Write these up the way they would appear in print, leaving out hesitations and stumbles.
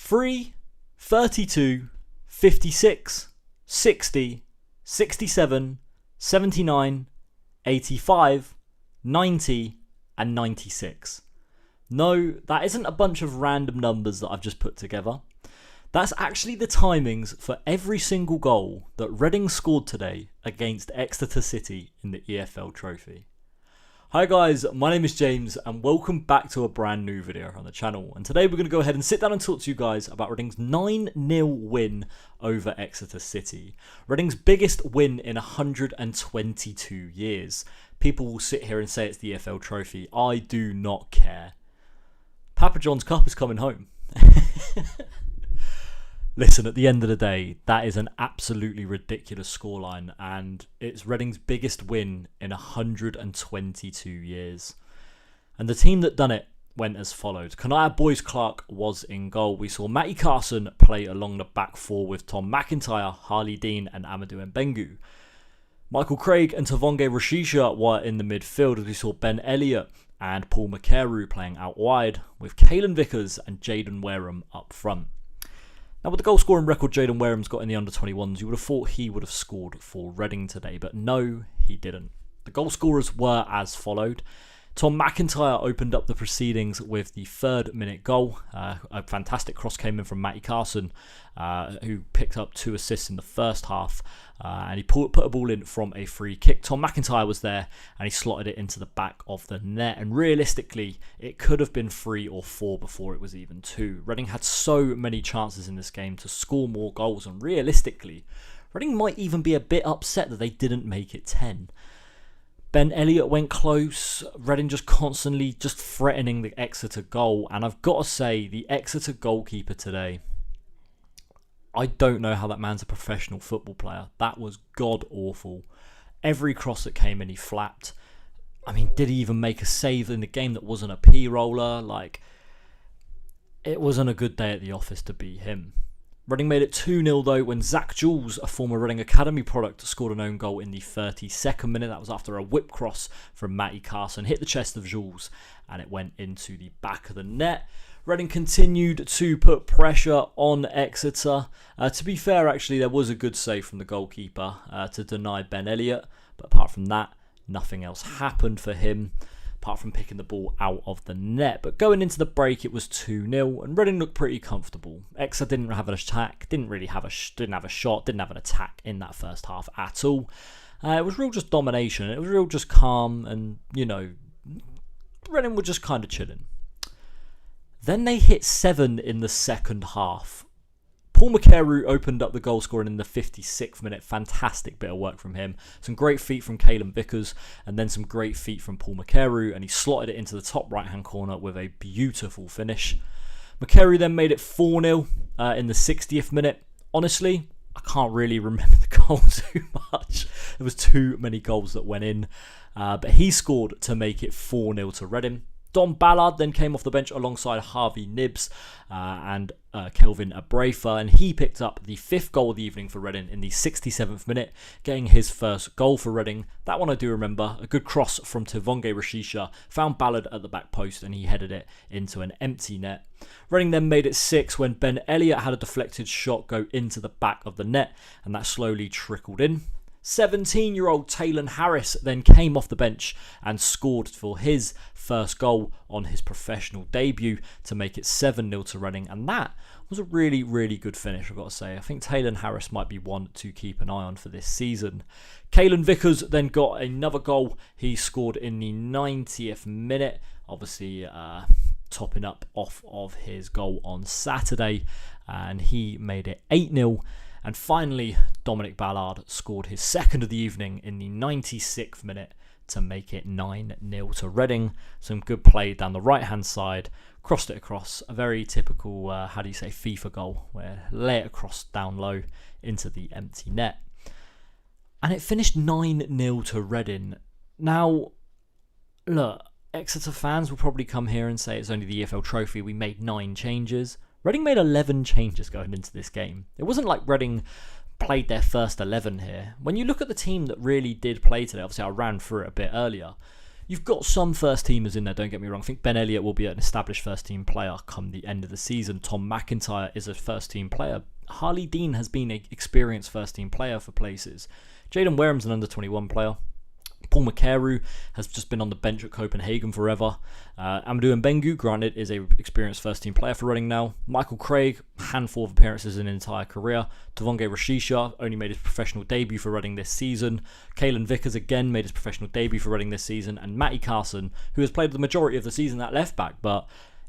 3, 32, 56, 60, 67, 79, 85, 90, and 96. No, that isn't a bunch of random numbers that I've just put together. That's actually the timings for every single goal that Reading scored today against Exeter City in the EFL trophy. Hi guys, my name is James and welcome back to a brand new video on the channel. And today we're going to go ahead and sit down and talk to you guys about Reading's 9-0 win over Exeter City. Reading's biggest win in 122 years. People will sit here and say it's the EFL trophy. I do not care. Papa John's Cup is coming home. Listen, at the end of the day, that is an absolutely ridiculous scoreline and it's Reading's biggest win in 122 years. And the team that done it went as followed. Kanaya Boys-Clark was in goal. We saw Matty Carson play along the back four with Tom McIntyre, Harley Dean and Amadou Mbengu. Michael Craig and Tavonge Rashisha were in the midfield as we saw Ben Elliott and Paul McCarew playing out wide with Caelan Vickers and Jaden Wareham up front. Now, with the goal scoring record Jaden Wareham's got in the under-21s, you would have thought he would have scored for Reading today, but no, he didn't. The goal scorers were as followed. Tom McIntyre opened up the proceedings with the 3rd minute goal. A fantastic cross came in from Matty Carson, who picked up 2 assists in the first half, and he put a ball in from a free kick. Tom McIntyre was there, and he slotted it into the back of the net, and realistically, it could have been 3 or 4 before it was even 2. Reading had so many chances in this game to score more goals, and realistically, Reading might even be a bit upset that they didn't make it 10. Ben Elliott went close, Reading just constantly threatening the Exeter goal, and I've got to say, the Exeter goalkeeper today, I don't know how that man's a professional football player. That was god-awful. Every cross that came in, he flapped. I mean, did he even make a save in the game that wasn't a P-roller? Like, it wasn't a good day at the office to be him. Reading made it 2-0 though when Zach Jules, a former Reading Academy product, scored an own goal in the 32nd minute. That was after a whip cross from Matty Carson. Hit the chest of Jules and it went into the back of the net. Reading continued to put pressure on Exeter. To be fair, actually, there was a good save from the goalkeeper to deny Ben Elliott. But apart from that, nothing else happened for him, apart from picking the ball out of the net. But going into the break, it was 2-0, and Reading looked pretty comfortable. Exeter didn't have an attack, didn't have a shot, didn't have an attack in that first half at all. It was real just domination. It was real just calm, and Reading were just kind of chilling. Then they hit 7 in the second half. Paul McCarew opened up the goal scoring in the 56th minute. Fantastic bit of work from him. Some great feet from Caelan Vickers and then some great feet from Paul McCarew, and he slotted it into the top right-hand corner with a beautiful finish. McCarew then made it 4-0 in the 60th minute. Honestly, I can't really remember the goal too much. There was too many goals that went in, but he scored to make it 4-0 to Reading. Don Ballard then came off the bench alongside Harvey Nibbs and Kelvin Abrafa, and he picked up the 5th goal of the evening for Reading in the 67th minute, getting his first goal for Reading. That one I do remember. A good cross from Tavonge Rashisha, found Ballard at the back post and he headed it into an empty net. Reading then made it 6 when Ben Elliott had a deflected shot go into the back of the net, and that slowly trickled in. 17-year-old Taylor Harris then came off the bench and scored for his first goal on his professional debut to make it 7-0 to Reading, and that was a really, really good finish, I've got to say. I think Taylor Harris might be one to keep an eye on for this season. Caelan Vickers then got another goal. He scored in the 90th minute, obviously topping up off of his goal on Saturday, and he made it 8-0. And finally, Dominic Ballard scored his 2nd of the evening in the 96th minute to make it 9-0 to Reading. Some good play down the right-hand side, crossed it across. A very typical, FIFA goal, where lay it across down low into the empty net. And it finished 9-0 to Reading. Now, look, Exeter fans will probably come here and say it's only the EFL trophy, we made 9 changes. Reading made 11 changes going into this game. It wasn't like Reading played their first 11 here. When you look at the team that really did play today, obviously I ran through it a bit earlier, You've got some first teamers in there, don't get me wrong. I think Ben Elliott will be an established first team player come the end of the season. Tom McIntyre is a first team player. Harley Dean has been an experienced first team player for places. Jaden Wareham's an under 21 player. Paul McCarew has just been on the bench at Copenhagen forever. Amadou Mbengu, granted, is an experienced first-team player for Reading now. Michael Craig, handful of appearances in an entire career. Tavonge Rashisha only made his professional debut for Reading this season. Caelan Vickers again made his professional debut for Reading this season. And Matty Carson, who has played the majority of the season at left-back, but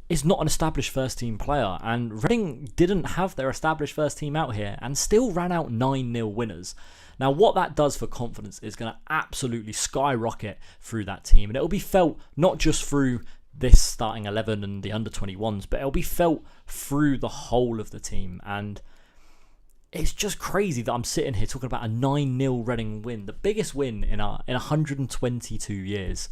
is not an established first-team player. And Reading didn't have their established first team out here and still ran out 9-0 winners. Now, what that does for confidence is going to absolutely skyrocket through that team. And it'll be felt not just through this starting 11 and the under-21s, but it'll be felt through the whole of the team. And it's just crazy that I'm sitting here talking about a 9-0 Reading win, the biggest win in 122 years.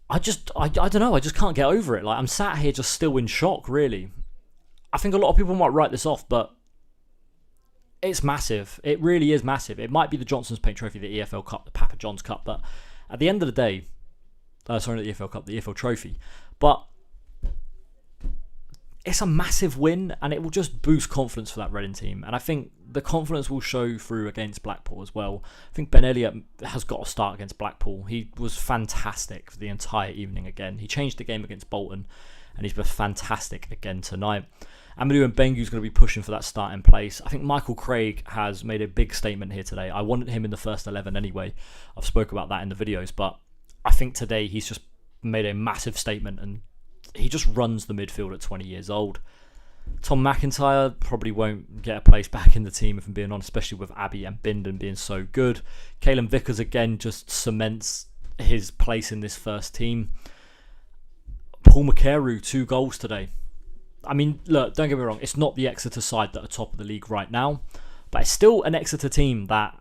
I don't know, I just can't get over it. Like, I'm sat here just still in shock, really. I think a lot of people might write this off, but it's massive. It really is massive. It might be the Johnson's Paint Trophy, the EFL Cup, the Papa John's Cup, but at the end of the day, sorry, not the EFL Cup, the EFL Trophy, but it's a massive win, and it will just boost confidence for that Reading team. And I think the confidence will show through against Blackpool as well. I think Ben Elliott has got to start against Blackpool. He was fantastic for the entire evening again. He changed the game against Bolton, and he's been fantastic again tonight. Amadou Mbengu's going to be pushing for that starting place. I think Michael Craig has made a big statement here today. I wanted him in the first 11 anyway. I've spoke about that in the videos, but I think today he's just made a massive statement, and he just runs the midfield at 20 years old. Tom McIntyre probably won't get a place back in the team, if I'm being honest, especially with Abbey and Bindon being so good. Caelan Vickers again just cements his place in this first team. Paul McCarew, 2 goals today. I mean, look, don't get me wrong, it's not the Exeter side that are top of the league right now, but it's still an Exeter team that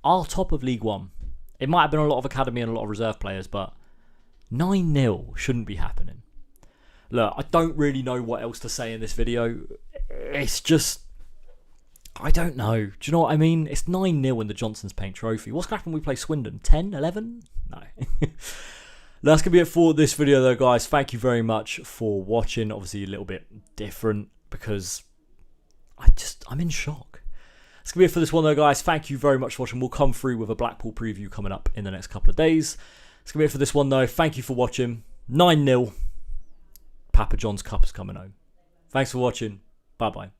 are top of League One. It might have been a lot of academy and a lot of reserve players, but 9-0 shouldn't be happening. Look, I don't really know what else to say in this video. It's just, I don't know. Do you know what I mean? It's 9-0 in the Johnson's Paint Trophy. What's going to happen when we play Swindon? 10, 11? No. That's going to be it for this video though, guys. Thank you very much for watching. Obviously a little bit different because I'm in shock. That's going to be it for this one though, guys. Thank you very much for watching. We'll come through with a Blackpool preview coming up in the next couple of days. That's going to be it for this one though. Thank you for watching. 9-0. Papa John's Cup is coming home. Thanks for watching. Bye-bye.